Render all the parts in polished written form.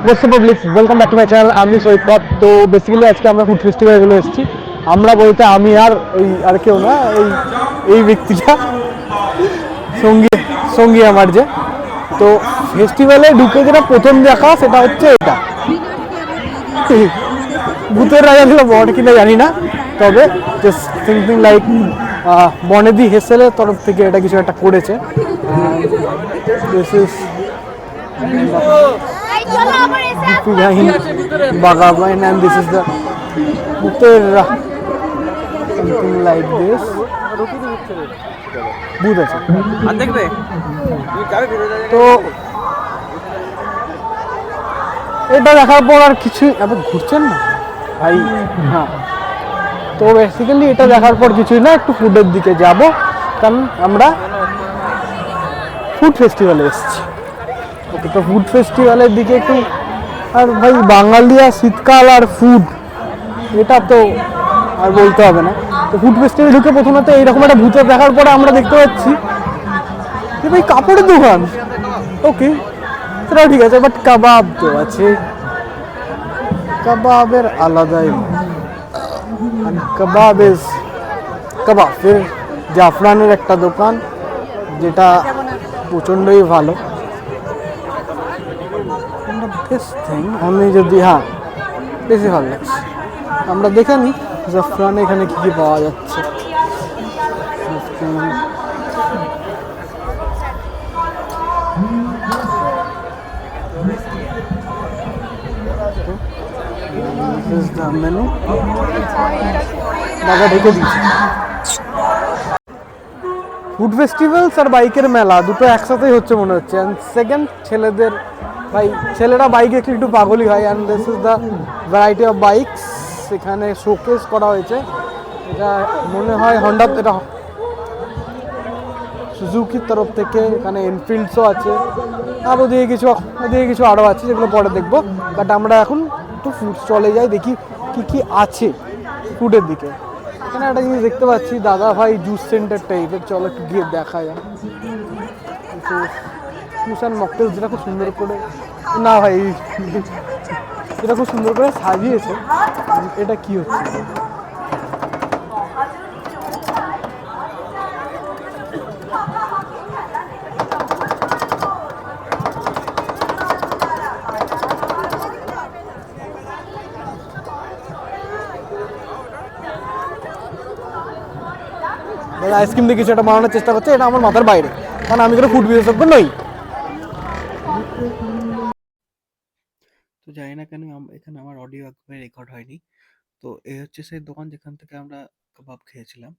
Public welcome back to my channel. আমি সৈকত। তো basically আজকে আমরা ফুড ফেস্টিভ্যালগুলো এসেছি। আমরা বলতে আমি আর কেউ না, এই ব্যক্তিটা সঙ্গী সঙ্গী আমার যে। তো ফেস্টিভ্যালে ঢুকে যেটা প্রথম দেখা সেটা হচ্ছে এটা, ভূতের রাজা ছিল বড় কিনা জানি না, তবে জাস্ট থিঙ্কিং লাইক বনেদি হেসেলের তরফ থেকে এটা কিছু একটা করেছে। This is Bhagavan and this is the Bhutera, something like this. ভূত আছে তো এটা দেখার পর আর কিছু আবার ঘুরছেন না ভাই। হ্যাঁ, তো বেসিক্যালি এটা দেখার পর কিছুই না, একটু ফুডের দিকে যাব, কারণ আমরা ফুড ফেস্টিভ্যালে এসেছি। ওকে, তো ফুড ফেস্টিভ্যালের দিকে একটু। আর ভাই বাঙালিয়া শীতকাল আর ফুড, এটা তো আর বলতে হবে না। তো ফুড ফেস্টিভ্যালে ঢুকে প্রথমত এইরকম একটা ভূতের দেখার পরে আমরা দেখতে পাচ্ছি যে ভাই কাপড়ের দোকান। ওকে, সেটাও ঠিক আছে, বাট কাবাব তো আছে, কাবাবের আলাদাই কাবাব। ফের জাফরানের একটা দোকান যেটা প্রচণ্ডই ভালো। আমি যদি বেশি ভালো লাগছে, আমরা দেখে নিই জাফরানে এখানে কি কি পাওয়া যাচ্ছে। মেনু দাদা ঢেকে দিচ্ছে। ফুড ফেস্টিভ্যালস আর বাইকের মেলা দুটো একসাথেই হচ্ছে মনে হচ্ছে। অ্যান্ড সেকেন্ড, ছেলেরা বাইকে একটু পাগলই হয়। And this is the variety of bikes. এখানে শোকেস করা হয়েছে। এটা মনে হয় হন্ডা, এটা সুজুকির তরফ থেকে। এখানে এনফিল্ডসও আছে, আর ওদিকে কিছু আরও আছে যেগুলো পরে দেখবো। বাট আমরা এখন একটু ফুড স্টলে যাই, দেখি কি কি আছে ফুডের দিকে। এখানে একটা জিনিস দেখতে পাচ্ছি, দাদা ভাই জুস সেন্টার টাইপের। চলো একটু গিয়ে দেখা যায়। জুস অ্যান্ড মকটেলস, যেটা খুব সুন্দর করে, না ভাই যেটা খুব সুন্দর করে সাজিয়েছে। এটা কি হচ্ছে? আইসক্রিম দিয়ে কিছু একটা বানানোর চেষ্টা করছে, এটা আমার মাথার বাইরে, কারণ আমি কোনো ফুড বিশেষজ্ঞ নই। তো জানি না কেন এখানে আমার অডিও একবারে রেকর্ড হয়নি। তো এই হচ্ছে সেই দোকান যেখান থেকে আমরা কাবাব খেয়েছিলাম।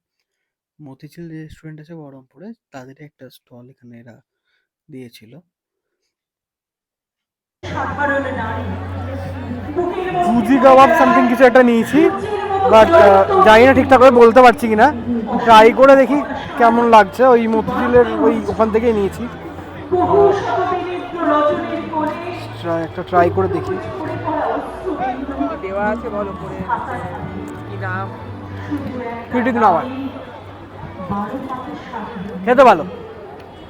মতিঝিল রেস্টুরেন্ট আছে বহরমপুরে, তাদেরই একটা স্টল এখানে এরা দিয়েছিল। জুজি কাবাব সামথিং কিছু একটা নিয়েছি, বাট জানি না ঠিকঠাক করে বলতে পারছি কিনা। ট্রাই করে দেখি কেমন লাগছে। ওই মতিঝিলের ওখান থেকেই নিয়েছি, একটা ট্রাই করে দেখি। দেওয়া আছে বলো করে কি নাম? ক্রিটিক নাওয়ার, খেতে ভালো।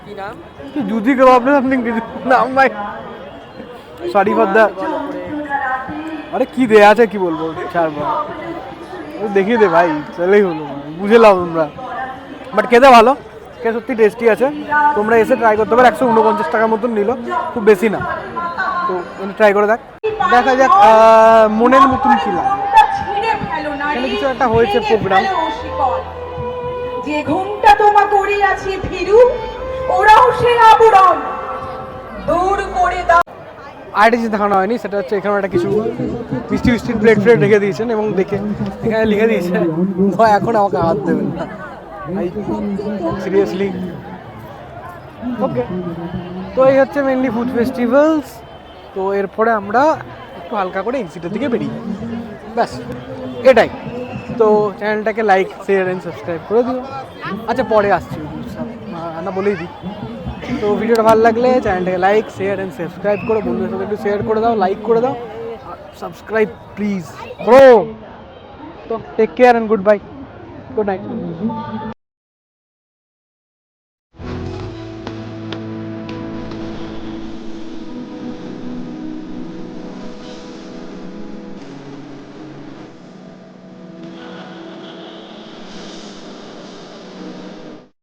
কি নাম? কি জুজি কাবাব না সামথিং কিছু নাম ভাই, সরি ফর দ্য। আরে কি দেয়া আছে কি বলবো, ছাড়বো, দেখিয়ে দে ভাই, চলেই হলো, বুঝে লাও তোমরা। বাট খেতে ভালো, খেতে সত্যি টেস্টি আছে। তোমরা এসে ট্রাই করতে পারো। 149 টাকার মতন নিল, খুব বেশি না। তো ট্রাই করে দেখা যাক মনের মতন কি লাগে। এখানে কিছু একটা হয়েছে প্রোগ্রাম। যে ঘুমটা তোমা করিয়াছি ভীরু, ওরাও সে আবরণ দূর করে দাও। আরেকটা জিনিস দেখানো হয়নি, সেটা হচ্ছে এখানে একটা কিছু মিষ্টি প্লেট রেখে দিয়েছেন, এবং দেখে এখানে লিখে দিয়েছে এখন আমাকে হাত দেবেন না। সিরিয়াসলি। ওকে, তো এই হচ্ছে মেনলি ফুড ফেস্টিভ্যালস। তো এরপরে আমরা একটু হালকা করে এক্সিটের দিকে বেরিয়ে যাই, ব্যাস এটাই। তো চ্যানেলটাকে লাইক, শেয়ার অ্যান্ড সাবস্ক্রাইব করে দিও। আচ্ছা, পরে আসছি না, বলেই দিই। তো ভিডিওটা ভালো লাগলে চ্যানেলটাকে লাইক, শেয়ার অ্যান্ড সাবস্ক্রাইব করো। বন্ধুদের সাথে একটু শেয়ার করে দাও, লাইক করে দাও, সাবস্ক্রাইব প্লিজ করো। তো take care and good bye, good night.